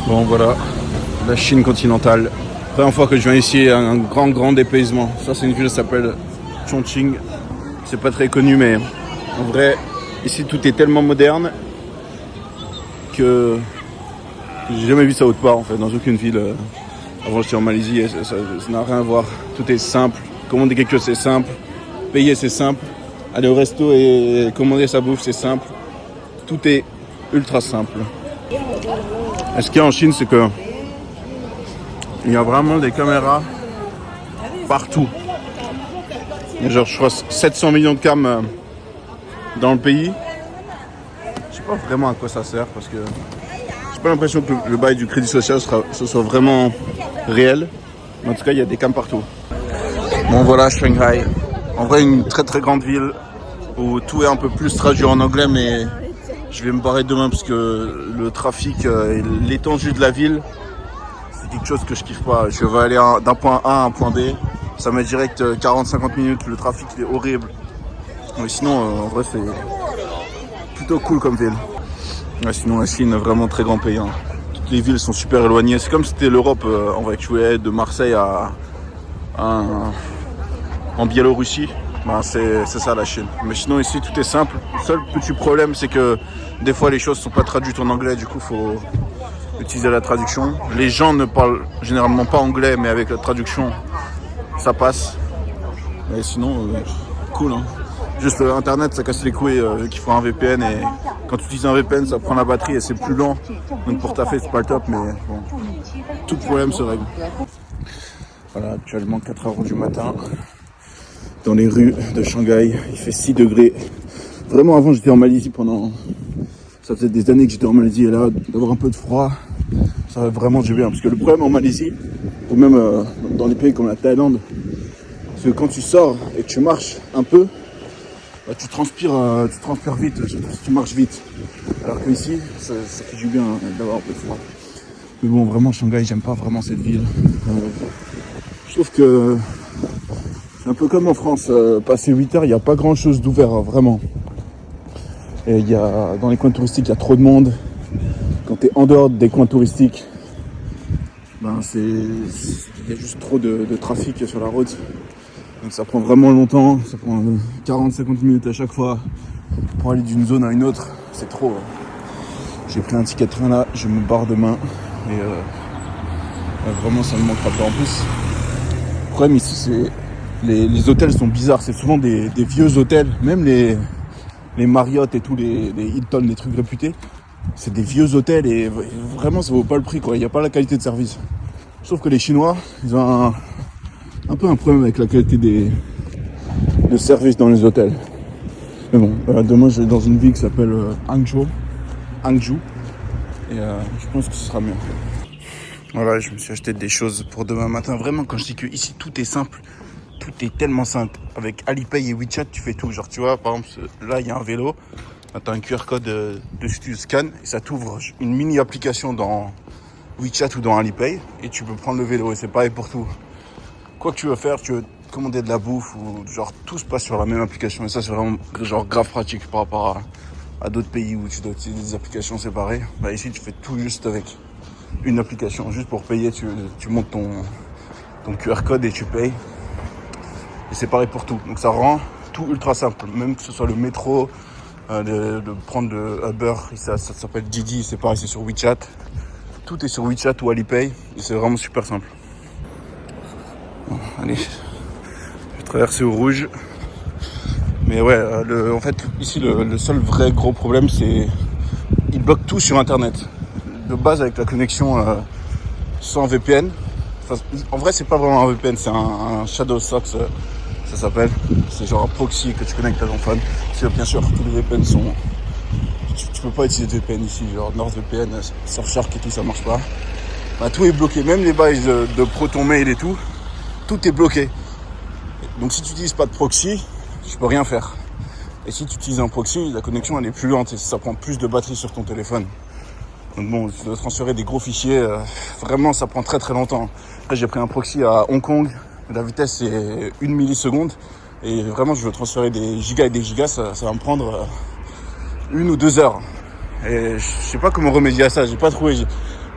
Bon voilà, la Chine continentale. Première fois que je viens ici, un grand dépaysement. Ça c'est une ville qui s'appelle Chongqing. C'est pas très connu mais en vrai, ici tout est tellement moderne que j'ai jamais vu ça autre part en fait, dans aucune ville. Avant j'étais en Malaisie et ça n'a rien à voir. Tout est simple, commander quelque chose c'est simple, payer c'est simple, aller au resto et commander sa bouffe c'est simple. Tout est ultra simple. Et ce qu'il y a en Chine, c'est que il y a vraiment des caméras partout. Il y a genre, je crois, 700 millions de cams dans le pays. Je sais pas vraiment à quoi ça sert parce que j'ai pas l'impression que le bail du crédit social ce soit vraiment réel. Mais en tout cas, il y a des cams partout. Bon voilà, Shanghai. En vrai, une très grande ville où tout est un peu plus traduit en anglais, mais je vais me barrer demain parce que le trafic et l'étendue de la ville, c'est quelque chose que je kiffe pas. Je vais aller d'un point A à un point B. Ça met direct 40-50 minutes. Le trafic il est horrible. Mais sinon, en vrai, c'est plutôt cool comme ville. Ouais, sinon, la Chine, vraiment très grand pays. Hein. Toutes les villes sont super éloignées. C'est comme si c'était l'Europe. En vrai, tu voulais de Marseille en Biélorussie. Ben, c'est ça la Chine. Mais sinon ici tout est simple. Le seul petit problème c'est que des fois les choses sont pas traduites en anglais, du coup faut utiliser la traduction. Les gens ne parlent généralement pas anglais mais avec la traduction ça passe. Et sinon cool hein. Juste internet ça casse les couilles qu'il faut un VPN et quand tu utilises un VPN ça prend la batterie et c'est plus lent. Donc pour taffer c'est pas le top mais bon. Tout problème se règle. Voilà actuellement 4h du matin. Dans les rues de Shanghai, il fait 6 degrés. Vraiment, avant, j'étais en Malaisie pendant... Ça faisait des années que j'étais en Malaisie et là, d'avoir un peu de froid, ça va vraiment du bien. Parce que le problème en Malaisie, ou même dans des pays comme la Thaïlande, c'est que quand tu sors et que tu marches un peu, bah, tu transpires vite, tu marches vite. Alors que ici, ça fait du bien d'avoir un peu de froid. Mais bon, vraiment, Shanghai, j'aime pas vraiment cette ville. Je trouve que... C'est un peu comme en France, passé 8h, il n'y a pas grand chose d'ouvert, hein, vraiment. Et dans les coins touristiques, il y a trop de monde. Quand tu es en dehors des coins touristiques, ben il y a juste trop de trafic sur la route. Donc ça prend vraiment longtemps, ça prend 40-50 minutes à chaque fois pour aller d'une zone à une autre. C'est trop. J'ai pris un ticket de train là, je me barre demain. Et vraiment, ça me manquera pas. En plus, le problème ici, c'est... Les hôtels sont bizarres, c'est souvent des vieux hôtels, même les Marriott et tout, les Hilton, les trucs réputés, c'est des vieux hôtels et vraiment ça vaut pas le prix quoi, il n'y a pas la qualité de service. Je trouve que les Chinois, ils ont un peu un problème avec la qualité de service dans les hôtels. Mais bon, demain je vais dans une ville qui s'appelle Hangzhou, et je pense que ce sera mieux. Voilà, je me suis acheté des choses pour demain matin, vraiment quand je dis que ici tout est simple. Tout est tellement simple. Avec Alipay et WeChat, tu fais tout. Genre, tu vois, par exemple, là, il y a un vélo. Tu as un QR code dessus, tu scannes et ça t'ouvre une mini application dans WeChat ou dans Alipay et tu peux prendre le vélo. Et c'est pareil pour tout. Quoi que tu veux faire, tu veux commander de la bouffe ou genre tout se passe sur la même application. Et ça, c'est vraiment genre grave pratique par rapport à d'autres pays où tu dois utiliser des applications séparées. Bah, ici, tu fais tout juste avec une application. Juste pour payer, tu montes ton QR code et tu payes. Et c'est pareil pour tout. Donc ça rend tout ultra simple. Même que ce soit le métro, de prendre le Uber, ça s'appelle Didi, c'est pareil, c'est sur WeChat. Tout est sur WeChat ou Alipay. Et c'est vraiment super simple. Bon, allez, je vais traverser au rouge. Mais ouais, en fait, ici, le seul vrai gros problème, c'est ils bloquent tout sur Internet. De base, avec la connexion sans VPN. Enfin, en vrai, c'est pas vraiment un VPN, c'est un Shadow Socks. Ça s'appelle, c'est genre un proxy que tu connectes à ton phone. Parce que bien sûr, tous les VPN sont... Tu peux pas utiliser de VPN ici, genre NordVPN, Surfshark et tout, ça marche pas. Bah, tout est bloqué, même les bails de ProtonMail et tout est bloqué. Donc si tu n'utilises pas de proxy, tu peux rien faire. Et si tu utilises un proxy, la connexion elle est plus lente et ça prend plus de batterie sur ton téléphone. Donc bon, tu dois transférer des gros fichiers, vraiment ça prend très longtemps. Là j'ai pris un proxy à Hong Kong. La vitesse c'est 1 milliseconde et vraiment je veux transférer des gigas et des gigas, ça va me prendre 1 ou 2 heures. Et je sais pas comment remédier à ça, j'ai pas trouvé.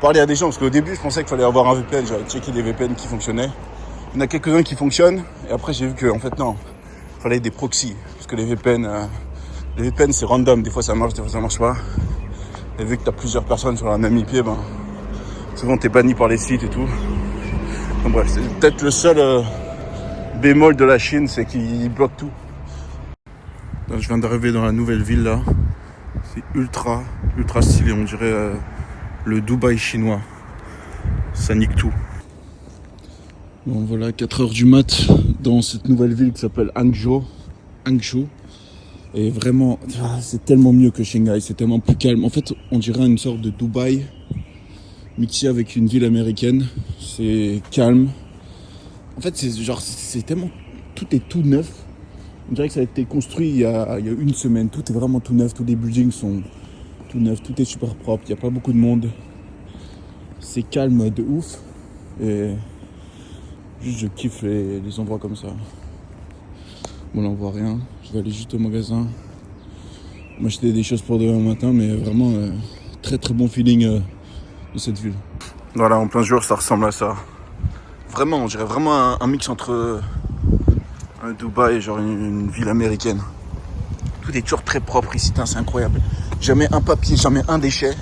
parler à des gens, parce qu'au début je pensais qu'il fallait avoir un VPN, j'avais checké des VPN qui fonctionnaient. Il y en a quelques-uns qui fonctionnent, et après j'ai vu que en fait non, il fallait des proxys, parce que les VPN c'est random, des fois ça marche, des fois ça marche pas. Et vu que tu as plusieurs personnes sur la même IP, ben, souvent t'es banni par les sites et tout. Donc bref, c'est peut-être le seul bémol de la Chine, c'est qu'ils bloquent tout. Donc, je viens d'arriver dans la nouvelle ville là. C'est ultra stylé, on dirait le Dubaï chinois. Ça nique tout. Bon voilà, 4h du mat dans cette nouvelle ville qui s'appelle Hangzhou. Et vraiment, c'est tellement mieux que Shanghai, c'est tellement plus calme. En fait, on dirait une sorte de Dubaï mixé avec une ville américaine. C'est calme. En fait, c'est tellement... Tout est tout neuf. On dirait que ça a été construit il y a une semaine. Tout est vraiment tout neuf. Tous les buildings sont tout neufs. Tout est super propre. Il n'y a pas beaucoup de monde. C'est calme de ouf. Et juste, je kiffe les endroits comme ça. Bon, là, on voit rien. Je vais aller juste au magasin. M'acheter des choses pour demain matin. Mais vraiment, très bon feeling de cette ville. Voilà, en plein jour, ça ressemble à ça. Vraiment, on dirait vraiment un mix entre un Dubaï et genre une ville américaine. Tout est toujours très propre ici, c'est incroyable. Jamais un papier, jamais un déchet.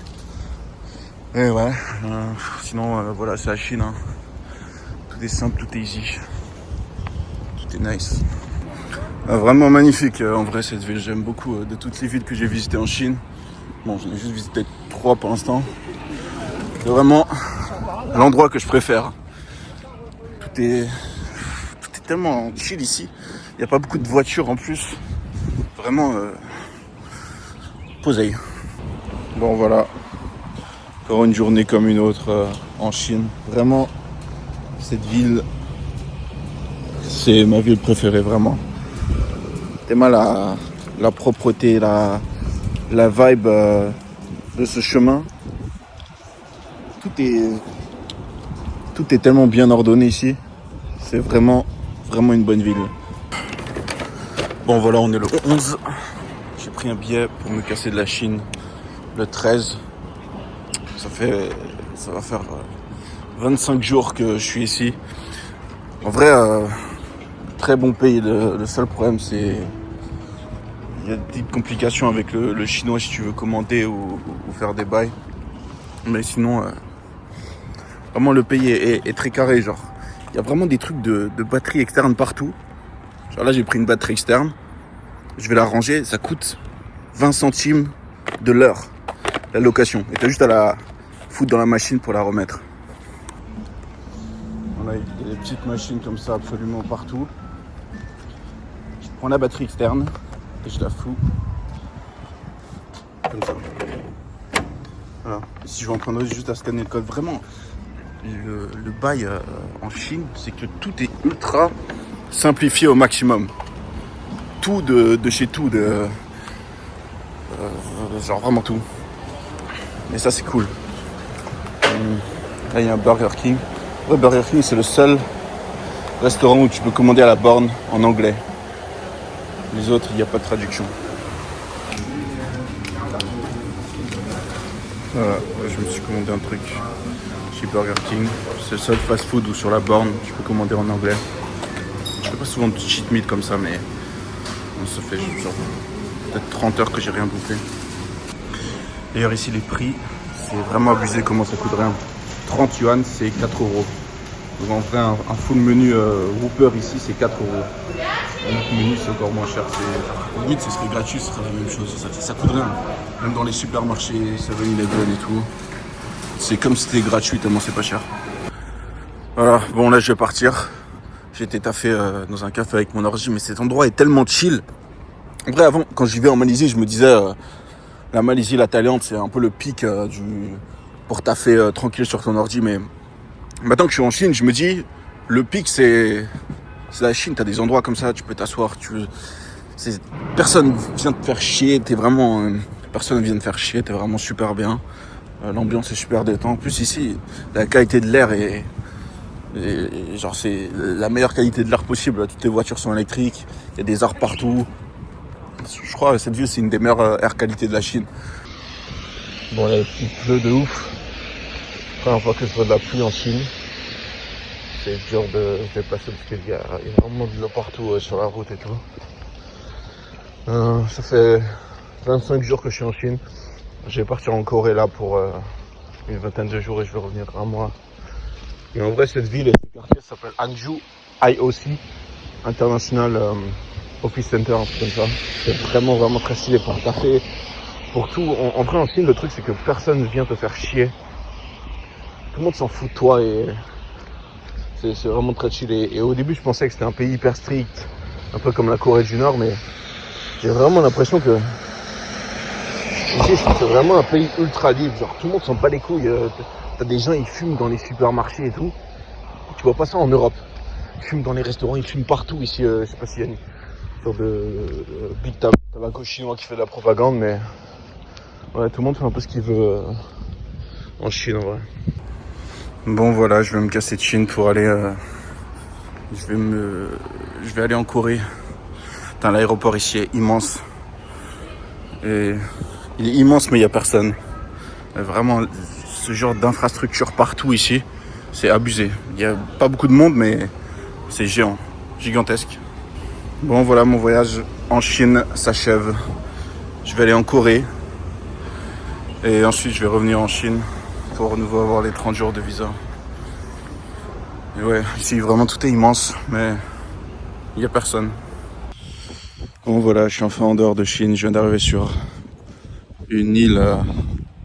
Et ouais, sinon, voilà, c'est la Chine. Hein. Tout est simple, tout est easy. Tout est nice. Vraiment magnifique, en vrai, cette ville. J'aime beaucoup de toutes les villes que j'ai visitées en Chine. Bon, j'en ai juste visité 3 pour l'instant. C'est vraiment l'endroit que je préfère. Tout est tellement chill ici. Il n'y a pas beaucoup de voitures en plus. Vraiment posé. Bon voilà. Encore une journée comme une autre en Chine. Vraiment, cette ville, c'est ma ville préférée, vraiment. Tellement la propreté, la vibe de ce chemin. Tout est tellement bien ordonné ici. C'est vraiment une bonne ville. Bon voilà, on est le 11. J'ai pris un billet pour me casser de la Chine le 13. Ça va faire 25 jours que je suis ici. En vrai, très bon pays. Le seul problème, c'est il y a des petites complications avec le chinois si tu veux commander ou faire des bails. Mais sinon, vraiment le pays est très carré. Genre, il y a vraiment des trucs de batterie externe partout. Genre là, j'ai pris une batterie externe. Je vais la ranger. Ça coûte 20 centimes de l'heure, la location. Et t'as juste à la foutre dans la machine pour la remettre. Voilà, il y a des petites machines comme ça absolument partout. Je prends la batterie externe et je la fous comme ça. Voilà. Et si je vais emprunter juste à scanner le code, vraiment, le bail en Chine, c'est que tout est ultra simplifié au maximum. Tout de chez tout, genre vraiment tout. Et ça, c'est cool. Là, il y a un Burger King. Ouais, Burger King, c'est le seul restaurant où tu peux commander à la borne en anglais. Les autres, il n'y a pas de traduction. Voilà, je me suis commandé un truc chez Burger King. C'est le seul fast-food où sur la borne, tu peux commander en anglais. Je fais pas souvent de cheat meat comme ça, mais ça fait genre peut-être 30 heures que j'ai rien bouffé. D'ailleurs, ici, les prix, c'est vraiment abusé comment ça coûte rien. 30 yuan, c'est 4 euros. Donc en vrai, un full menu Whopper ici, c'est 4 euros. Un autre menu, c'est encore moins cher. Limite, ce serait gratuit, ce serait la même chose. Ça coûte rien. Même dans les supermarchés, 7-Eleven et tout. C'est comme si c'était gratuit, tellement c'est pas cher. Voilà, bon là, je vais partir. J'ai été taffé dans un café avec mon ordi, mais cet endroit est tellement chill. En vrai, avant, quand j'y vais en Malaisie, je me disais... la Malaisie, la Thaïlande, c'est un peu le pic pour taffer tranquille sur ton ordi. Mais maintenant que je suis en Chine, je me dis, le pic, c'est la Chine. T'as des endroits comme ça, tu peux t'asseoir. Personne vient te faire chier. Personne vient te faire chier. T'es vraiment super bien. L'ambiance est super détente. En plus, ici, la qualité de l'air est genre, c'est la meilleure qualité de l'air possible. Toutes les voitures sont électriques. Il y a des arbres partout. Je crois que cette ville, c'est une des meilleures air qualité de la Chine. Bon, là, il pleut de ouf. Première fois que je vois de la pluie en Chine. C'est dur de se déplacer parce qu'il y a vraiment de l'eau partout sur la route et tout. Ça fait 25 jours que je suis en Chine. Je vais partir en Corée là pour une vingtaine de jours et je vais revenir un mois. Et en vrai, cette ville et ce quartier s'appelle Hangzhou IOC, International Office Center, un truc comme ça. C'est vraiment très stylé pour le café, pour tout. En vrai, en Chine, le truc c'est que personne ne vient te faire chier. Tout le monde s'en fout de toi et c'est vraiment très chill. Et au début, je pensais que c'était un pays hyper strict, un peu comme la Corée du Nord, mais j'ai vraiment l'impression que ici, c'est vraiment un pays ultra libre. Genre, tout le monde s'en bat les couilles. T'as des gens, ils fument dans les supermarchés et tout. Tu vois pas ça en Europe. Ils fument dans les restaurants, ils fument partout. Ici, je sais pas s'il y a une sorte de big tabaco chinois qui fait de la propagande, mais ouais, tout le monde fait un peu ce qu'il veut en Chine, en vrai. Bon, voilà, je vais me casser de Chine pour aller... je vais aller en Corée. Putain, l'aéroport ici est immense. Et il est immense, mais il n'y a personne. Vraiment, ce genre d'infrastructure partout ici, c'est abusé. Il n'y a pas beaucoup de monde, mais c'est géant, gigantesque. Bon, voilà, mon voyage en Chine s'achève. Je vais aller en Corée. Et ensuite, je vais revenir en Chine pour à nouveau avoir les 30 jours de visa. Et ouais, ici, vraiment, tout est immense, mais il n'y a personne. Bon, voilà, je suis enfin en dehors de Chine. Je viens d'arriver sur une île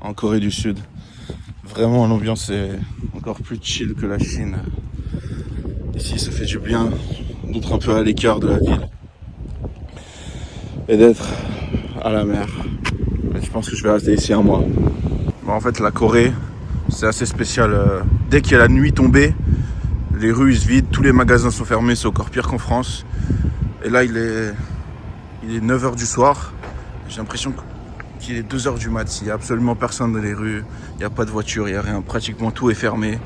en Corée du Sud. Vraiment, l'ambiance est encore plus chill que la Chine. Ici, ça fait du bien d'être un peu à l'écart de la ville et d'être à la mer. Et je pense que je vais rester ici un mois. Bon, en fait, la Corée, c'est assez spécial. Dès qu'il y a la nuit tombée, les rues ils se vident, tous les magasins sont fermés, c'est encore pire qu'en France. Et là, il est 9h du soir. J'ai l'impression qu'il est 2h du mat. Il n'y a absolument personne dans les rues, il n'y a pas de voiture, il n'y a rien. Pratiquement tout est fermé.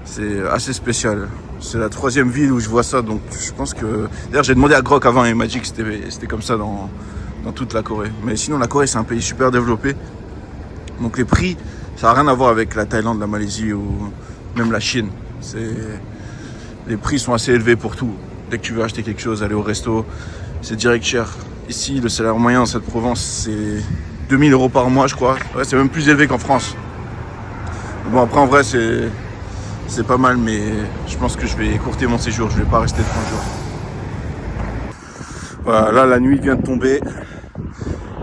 C'est assez spécial. C'est la 3e ville où je vois ça, donc je pense que... D'ailleurs, j'ai demandé à Grok avant et il m'a dit que c'était comme ça dans toute la Corée. Mais sinon, la Corée, c'est un pays super développé. Donc les prix, ça n'a rien à voir avec la Thaïlande, la Malaisie ou même la Chine. Les prix sont assez élevés pour tout. Dès que tu veux acheter quelque chose, aller au resto, c'est direct cher. Ici, le salaire moyen dans cette province, c'est 2000 € par mois, je crois. Ouais, c'est même plus élevé qu'en France. Bon, après, en vrai, c'est pas mal, mais je pense que je vais écourter mon séjour. Je vais pas rester 30 jours. Voilà, là, la nuit vient de tomber.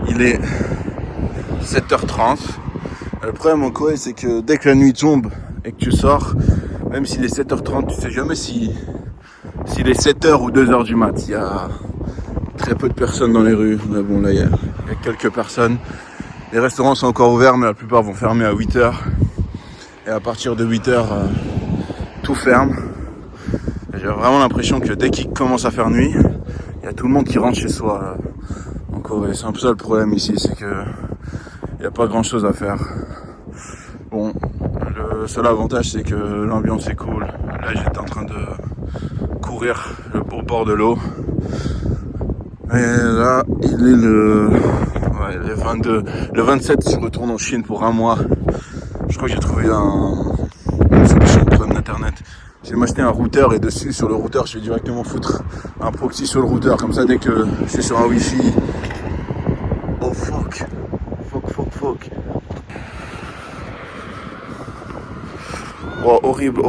Il est 7h30. Le problème en Corée, c'est que dès que la nuit tombe et que tu sors, même s'il est 7h30, tu sais jamais s'il est 7h ou 2h du mat. Il y a très peu de personnes dans les rues. Mais bon, là, il y a quelques personnes. Les restaurants sont encore ouverts, mais la plupart vont fermer à 8h. Et à partir de 8h, tout ferme. J'ai vraiment l'impression que dès qu'il commence à faire nuit, il y a tout le monde qui rentre chez soi en Corée. C'est un peu ça le problème ici, c'est que il n'y a pas grand chose à faire. Bon, le seul avantage c'est que l'ambiance est cool. Là j'étais en train de courir au bord de l'eau. Et là il est le 22. Le 27 je retourne en Chine pour un mois. Je crois que j'ai trouvé une solution de problème d'internet. Je vais m'acheter un routeur et dessus sur le routeur je vais directement foutre un proxy sur le routeur. Comme ça dès que je suis sur un wifi. Oh fuck. Fuck. Oh, horrible.